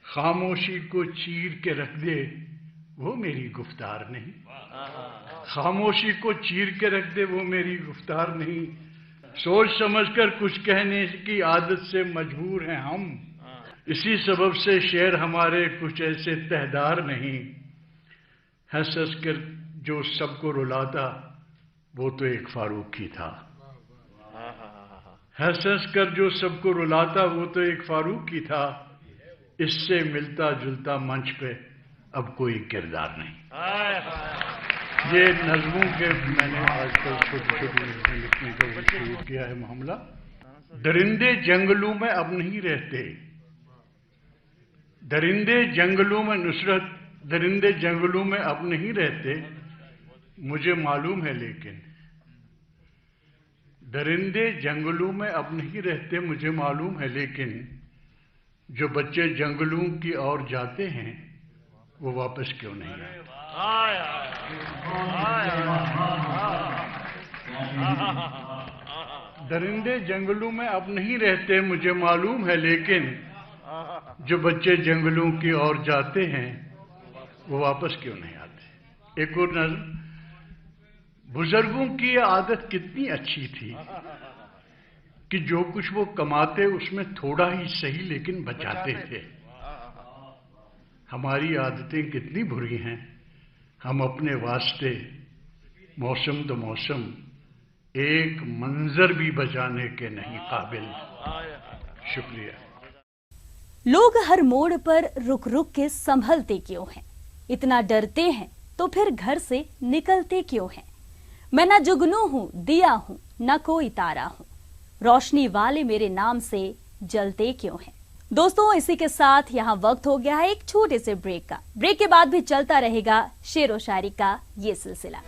खामोशी को चीर के रख दे वो मेरी गुफ्तार नहीं, खामोशी को चीर के रख दे वो मेरी गुफ्तार नहीं, सोच समझकर कुछ कहने की आदत से मजबूर हैं हम, इसी सबब से शेर हमारे कुछ ऐसे तहदार नहीं, हंस हंस कर जो सबको रुलाता वो तो एक फारूक ही था, हंस हंस कर जो सबको रुलाता वो तो एक फारूक ही था, इससे मिलता जुलता मंच पे अब कोई किरदार नहीं। ये नज़मों के मैंने आजकल छोटी छोटी नज़में लिखने का वो शुरू किया है मामला। दरिंदे जंगलों में अब नहीं रहते, दरिंदे जंगलों में नुसरत, दरिंदे जंगलों में अब नहीं रहते, मुझे मालूम है लेकिन दरिंदे जंगलों में अब नहीं रहते, मुझे मालूम है लेकिन जो बच्चे जंगलों की ओर जाते हैं वो वापस क्यों नहीं आते। दरिंदे जंगलों में अब नहीं रहते, मुझे मालूम है लेकिन जो बच्चे जंगलों की ओर जाते हैं वो वापस क्यों नहीं आते। एक और नज़म, बुजुर्गों की आदत कितनी अच्छी थी कि जो कुछ वो कमाते उसमें थोड़ा ही सही लेकिन बचाते थे। हमारी आदतें कितनी बुरी हैं, हम अपने वास्ते मौसम तो मौसम एक मंजर भी बचाने के नहीं काबिल। शुक्रिया। लोग हर मोड़ पर रुक रुक के संभलते क्यों हैं, इतना डरते हैं तो फिर घर से निकलते क्यों हैं। मैं ना जुगनू हूं, दिया हूं, ना कोई तारा हूं, रोशनी वाले मेरे नाम से जलते क्यों हैं। दोस्तों, इसी के साथ यहाँ वक्त हो गया है एक छोटे से ब्रेक का। ब्रेक के बाद भी चलता रहेगा शेर व शायरी का ये सिलसिला।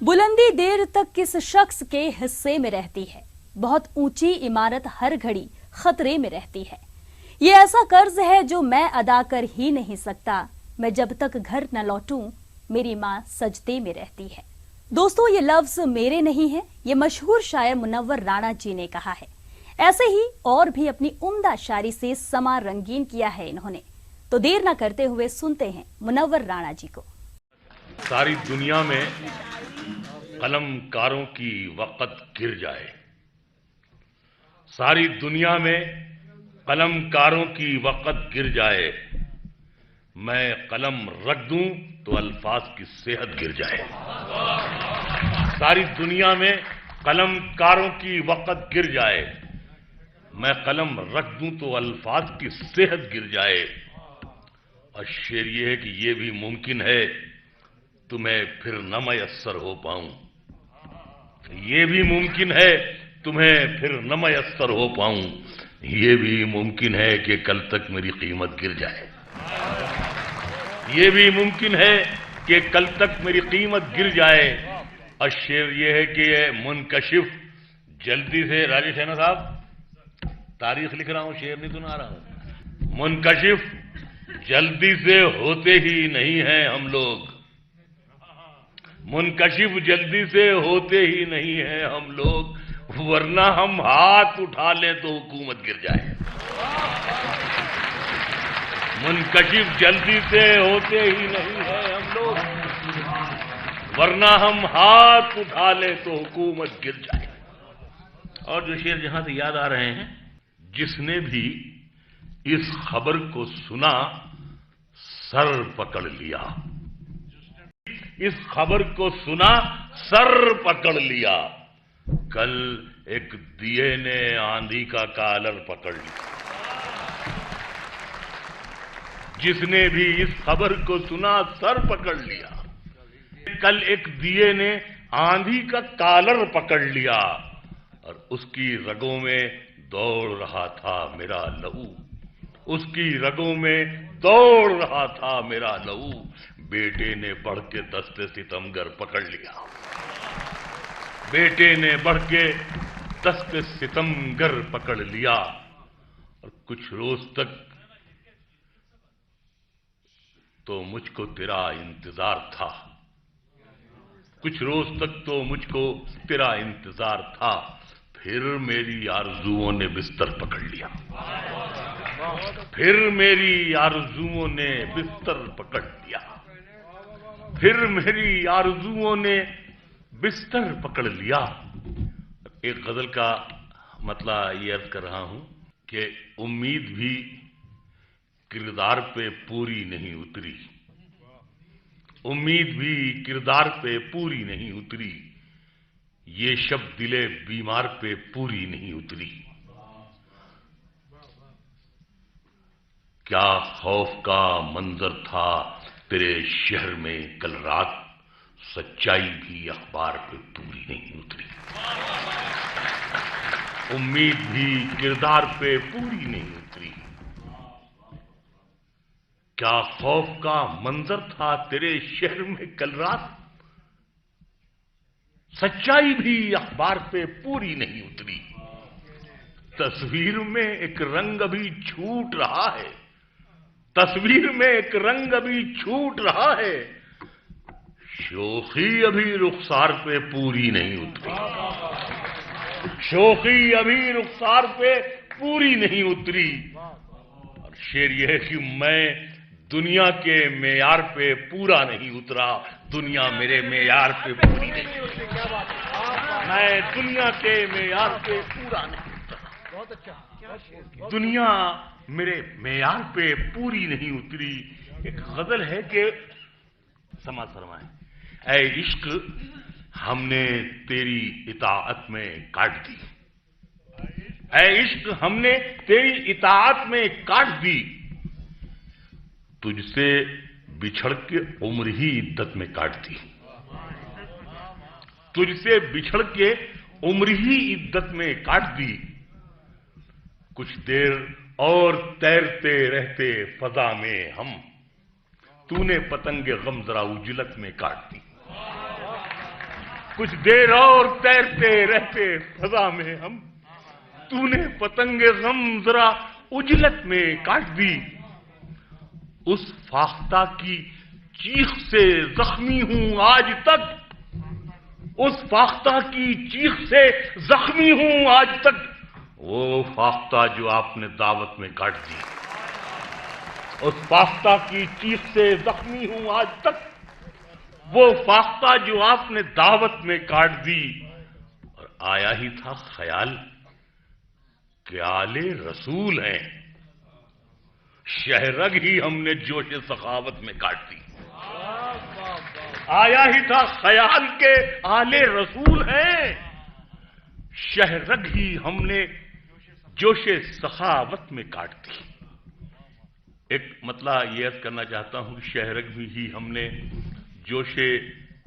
बुलंदी देर तक किस शख्स के हिस्से में रहती है, बहुत ऊंची इमारत हर घड़ी खतरे में रहती है। ये ऐसा कर्ज है जो मैं अदा कर ही नहीं सकता, मैं जब तक घर न लौटूं मेरी माँ सजदे में रहती है। दोस्तों, ये लफ्ज मेरे नहीं है, ये मशहूर शायर मुनव्वर राणा जी ने कहा है। ऐसे ही और भी अपनी उम्दा शायरी से समा रंगीन किया है इन्होंने। तो देर न करते हुए सुनते हैं मुनव्वर राणा जी को। सारी दुनिया में कलमकारों की वक़्त गिर जाए, सारी दुनिया में कलमकारों की वक़्त गिर जाए, मैं कलम रख दूं तो अल्फाज की सेहत गिर जाए। सारी दुनिया में कलमकारों की वक़्त गिर जाए, मैं कलम रख दूं तो अल्फाज की सेहत गिर जाए। और शेर ये है कि ये भी मुमकिन है तुम्हें फिर न मयस्सर हो पाऊं, ये भी मुमकिन है तुम्हें फिर न मयस्सर हो पाऊं, ये भी मुमकिन है कि कल तक मेरी कीमत गिर जाए, ये भी मुमकिन है कि कल तक मेरी कीमत गिर जाए। और शेर ये है कि ये मुनकशिफ जल्दी से, राजेश है ना साहब, तारीख लिख रहा हूं, शेर नहीं सुना रहा हूं। मुनकशिफ जल्दी से होते ही नहीं हैं हम लोग, मुनकशिफ जल्दी से होते ही नहीं हैं हम लोग, वरना हम हाथ उठा लें तो हुकूमत गिर जाए। मुनकशिफ जल्दी से होते ही नहीं हैं हम लोग, वरना हम हाथ उठा लें तो हुकूमत गिर जाए। और जो शेर जहां से याद आ रहे हैं, जिसने भी इस खबर को सुना सर पकड़ लिया, इस खबर को सुना सर पकड़ लिया, कल एक दिए ने आंधी का कालर पकड़ लिया। जिसने भी इस खबर को सुना सर पकड़ लिया, कल एक दिए ने आंधी का कालर पकड़ लिया, और उसकी रगों में दौड़ रहा था मेरा लहू, उसकी रगों में दौड़ रहा था मेरा लहू, बेटे ने बढ़ के दस्ते सितमगर पकड़ लिया, बेटे ने बढ़ के दस्ते सितमगर पकड़ लिया। और कुछ रोज तक तो मुझको तेरा इंतजार था, कुछ रोज तक तो मुझको तेरा इंतजार था, फिर मेरी आरज़ुओं ने बिस्तर पकड़ लिया, फिर मेरी आरज़ुओं ने बिस्तर पकड़ लिया, फिर मेरी आरज़ुओं ने बिस्तर पकड़ लिया। एक गजल का मतलब ये अर्ज कर रहा हूं कि उम्मीद भी किरदार पे पूरी नहीं उतरी, उम्मीद भी किरदार पे पूरी नहीं उतरी, ये शब दिले बीमार पे पूरी नहीं उतरी। क्या खौफ का मंजर था तेरे शहर में कल रात, सच्चाई भी अखबार पे पूरी नहीं उतरी, उम्मीद भी किरदार पे पूरी नहीं उतरी। क्या खौफ का मंजर था तेरे शहर में कल रात, सच्चाई भी अखबार पे पूरी नहीं उतरी। तस्वीर में एक रंग अभी छूट रहा है, तस्वीर में एक रंग अभी छूट रहा है, शोखी अभी रुखसार पे पूरी नहीं उतरी, शोखी अभी रुखसार पे पूरी नहीं उतरी। और शेर यह है कि मैं दुनिया के मेयार पे पूरा नहीं उतरा, दुनिया मेरे मेयार पे पूरी नहीं उतरी, मैं दुनिया के मेयार पे पूरा नहीं उतरा, दुनिया मेरे मेयार पे पूरी नहीं उतरी। एक गजल है कि समाज फरमाए, ऐ इश्क हमने तेरी इताअत में काट दी, ऐ इश्क हमने तेरी इताअत में काट दी, तुझ से बिछड़ के उम्र ही इद्दत में काट दी, तुझसे बिछड़ के उम्र ही इद्दत में काट दी, कुछ देर और तैरते रहते फजा में हम, तूने पतंगे गम जरा उजलत में काट दी। कुछ देर और तैरते रहते फजा में हम, तूने पतंगे गम जरा उजलत में काट दी। उस फाख्ता की चीख से जख्मी हूं आज तक, उस फाख्ता की चीख से जख्मी हूं आज तक, वो फाख्ता जो आपने दावत में काट दी। उस फाख्ता की चीख से जख्मी हूं आज तक, वो फाख्ता जो आपने दावत में काट दी। और आया ही था ख्याल कि आले रसूल हैं, शहरग ही हमने जोश सखावत में काट दी। आया ही था ख्याल के आले रसूल हैं, शहरग ही हमने जोशे सखावत में काट दी। एक मतलब ये करना चाहता हूं कि शहरग ही हमने जोशे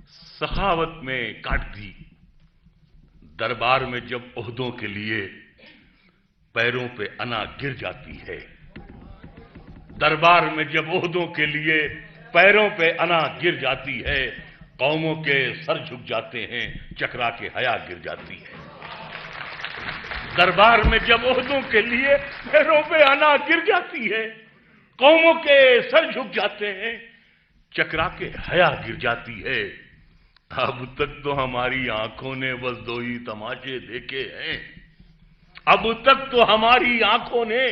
सखावत में काट दी। दरबार में जब ओहदों के लिए पैरों पे अना गिर जाती है, दरबार में जब ओहदों के लिए पैरों पे अना गिर जाती है, कौमों के सर झुक जाते हैं, चकरा के हया गिर जाती है। दरबार में जब ओहदों के लिए पैरों पे अना गिर जाती है, कौमों के सर झुक जाते हैं, चकरा के हया गिर जाती है। अब तक तो हमारी आंखों ने बस दो ही तमाशे देखे हैं, अब तक तो हमारी आंखों ने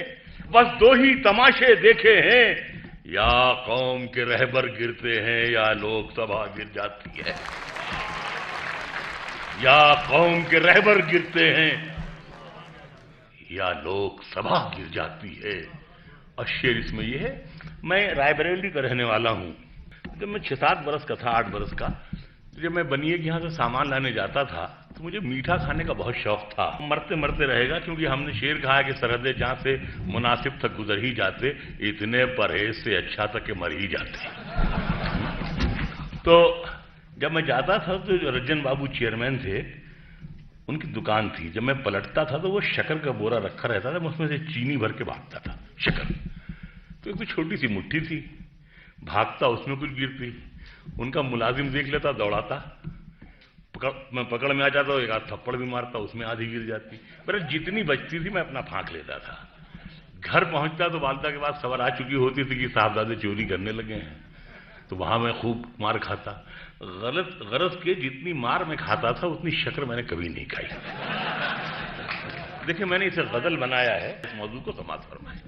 बस दो ही तमाशे देखे हैं, या कौम के रहबर गिरते हैं या लोकसभा गिर जाती है, या कौम के रहबर गिरते हैं या लोकसभा गिर जाती है। और शेर इसमें यह है, मैं रायबरेली का रहने वाला हूं। जब मैं 6-7 बरस का था, 8 बरस का, जब मैं बनिए के यहां से सामान लाने जाता था तो मुझे मीठा खाने का बहुत शौक था। मरते मरते रहेगा, क्योंकि हमने शेर कहा कि सरहदें जहां से मुनासिब तक गुजर ही जाते, इतने परहेज से अच्छा था कि मर ही जाते। तो जब मैं जाता था तो जो रज्जन बाबू चेयरमैन थे, उनकी दुकान थी। जब मैं पलटता था तो वो शक्कर का बोरा रखा रहता था, मैं उसमें से चीनी भर के भागता था। शक्कर तो एक तो छोटी सी मुट्ठी थी, भागता उसमें कुछ गिरती, उनका मुलाजिम देख लेता, दौड़ाता, मैं पकड़ में आ जाता, एक आध थप्पड़ भी मारता, उसमें आधी गिर जाती। पर जितनी बचती थी मैं अपना फांक लेता था। घर पहुंचता तो वालदा के बाद खबर आ चुकी होती थी कि साहबजादे चोरी करने लगे हैं, तो वहां मैं खूब मार खाता। गरज के जितनी मार मैं खाता था उतनी शक्कर मैंने कभी नहीं खाई। देखिए, मैंने इसे गजल बनाया है, इस मौजू को समाप्त फरमाए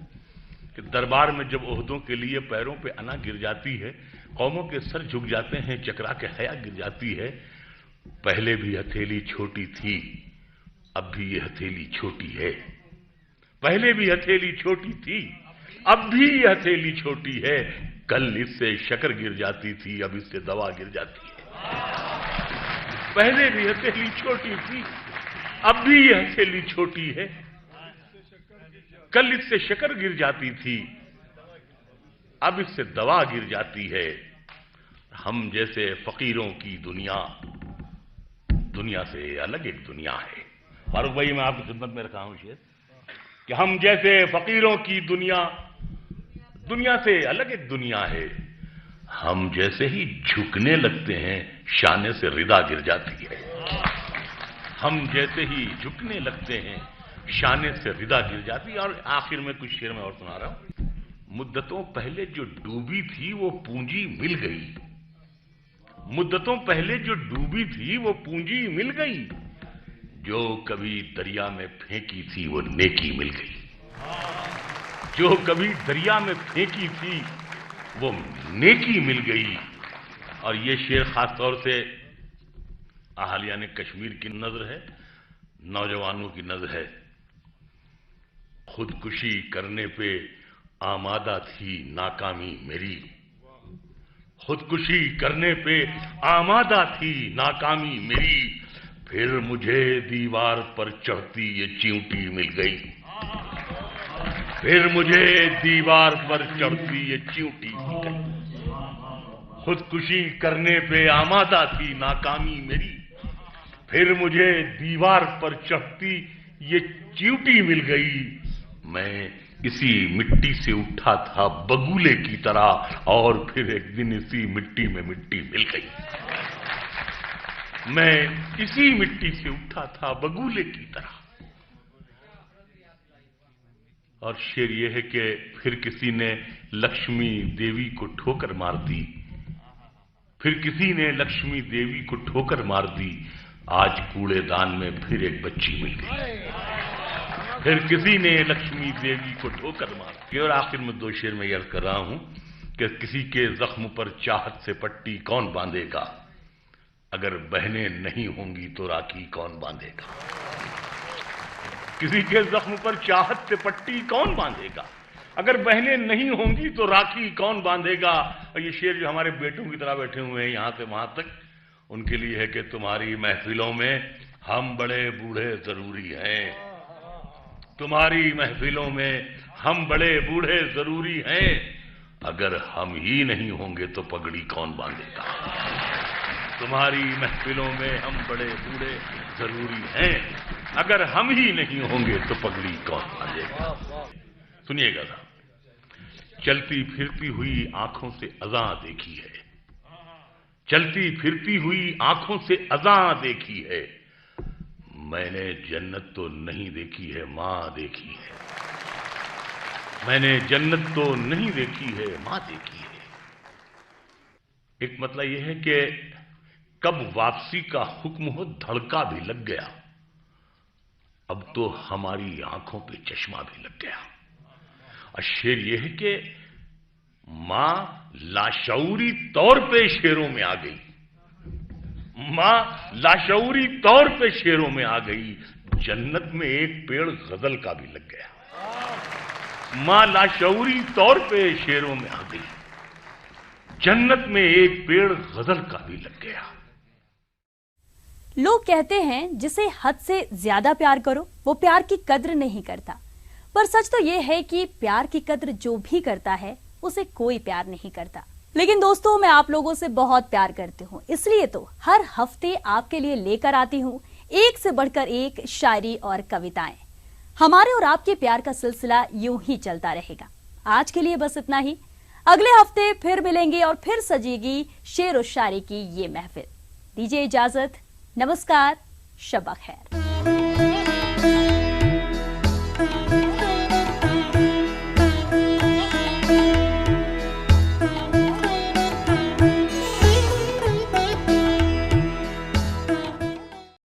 कि दरबार में जब ओहदों के लिए पैरों पे अना गिर जाती है, कौमों के सर झुक जाते हैं, चकरा के हया गिर जाती है। पहले भी हथेली छोटी थी, अब भी ये हथेली छोटी है। पहले भी हथेली छोटी थी, अब भी ये हथेली छोटी है। कल इससे शक्कर गिर जाती थी, अब इससे दवा गिर जाती है। पहले भी हथेली छोटी थी, अब भी ये हथेली छोटी है। कल इससे शक्कर गिर जाती थी, अब इससे दवा गिर जाती है। हम जैसे फकीरों की दुनिया, दुनिया से अलग एक दुनिया है। फारूक भाई, मैं आपकी खिदमत में रखा हूं शेर कि हम जैसे फकीरों की दुनिया, दुनिया से अलग एक दुनिया है। हम जैसे ही झुकने लगते हैं, शाने से रिदा गिर जाती है। हम जैसे ही झुकने लगते हैं, शाने से रिदा गिर जाती है। और आखिर में कुछ शेर में और सुना रहा हूं। मुद्दतों पहले जो डूबी थी वो पूंजी मिल गई, मुद्दतों पहले जो डूबी थी वो पूंजी मिल गई। जो कभी दरिया में फेंकी थी वो नेकी मिल गई, जो कभी दरिया में फेंकी थी वो नेकी मिल गई। और ये शेर खास तौर से अहालिया ने कश्मीर की नजर है, नौजवानों की नजर है। खुदकुशी करने पे आमादा थी नाकामी मेरी, खुदकुशी करने पे आमादा थी नाकामी मेरी। फिर मुझे दीवार पर चढ़ती ये चींटी मिल गई, फिर मुझे दीवार पर चढ़ती ये चींटी मिल गई। खुदकुशी करने पे आमादा थी नाकामी मेरी, फिर मुझे दीवार पर चढ़ती ये चींटी मिल गई। मैं इसी मिट्टी से उठा था बगुले की तरह, और फिर एक दिन इसी मिट्टी में मिट्टी मिल गई। मैं इसी मिट्टी से उठा था बगुले की तरह। और शेर यह है कि फिर किसी ने लक्ष्मी देवी को ठोकर मार दी, फिर किसी ने लक्ष्मी देवी को ठोकर मार दी। आज कूड़ेदान में फिर एक बच्ची मिल गई, फिर किसी ने लक्ष्मी देवी को ठोकर मार दी। और आखिर में दो शेर में अर्ज कर रहा हूं कि किसी के जख्म पर चाहत से पट्टी कौन बांधेगा, अगर बहनें नहीं होंगी तो राखी कौन बांधेगा। किसी के जख्म पर चाहत से पट्टी कौन बांधेगा, अगर बहनें नहीं होंगी तो राखी कौन बांधेगा। और ये शेर जो हमारे बेटों की तरह बैठे हुए हैं यहां से वहां तक, उनके लिए है कि तुम्हारी महफिलों में हम बड़े बूढ़े जरूरी हैं, तुम्हारी महफिलों में हम बड़े बूढ़े जरूरी हैं। अगर हम ही नहीं होंगे तो पगड़ी कौन बांधेगा। तुम्हारी महफिलों में हम बड़े बूढ़े जरूरी हैं, अगर हम ही नहीं होंगे तो पगड़ी कौन बांधेगा। सुनिएगा साहब, चलती फिरती हुई आंखों से अज़ां देखी है, चलती फिरती हुई आंखों से अज़ां देखी है। मैंने जन्नत तो नहीं देखी है, मां देखी है। मैंने जन्नत तो नहीं देखी है, मां देखी है। एक मतलब यह है कि कब वापसी का हुक्म हो धड़का भी लग गया, अब तो हमारी आंखों पे चश्मा भी लग गया। और शेर यह है कि मां लाशऊरी तौर पे शेरों में आ गई, मां लाशऊरी तौर पे शेरों में आ गई। जन्नत में एक पेड़ गजल का भी लग गया, मां लाशऊरी तौर पे शेरों में आ गई। जन्नत में एक पेड़ गजल का भी लग गया। लोग कहते हैं जिसे हद से ज्यादा प्यार करो वो प्यार की कद्र नहीं करता, पर सच तो ये है कि प्यार की कद्र जो भी करता है उसे कोई प्यार नहीं करता। लेकिन दोस्तों, मैं आप लोगों से बहुत प्यार करती हूँ, इसलिए तो हर हफ्ते आपके लिए लेकर आती हूँ एक से बढ़कर एक शायरी और कविताएं। हमारे और आपके प्यार का सिलसिला यूं ही चलता रहेगा। आज के लिए बस इतना ही, अगले हफ्ते फिर मिलेंगे और फिर सजेगी शेर और शायरी की ये महफिल। दीजिए इजाजत, नमस्कार, शब खैर।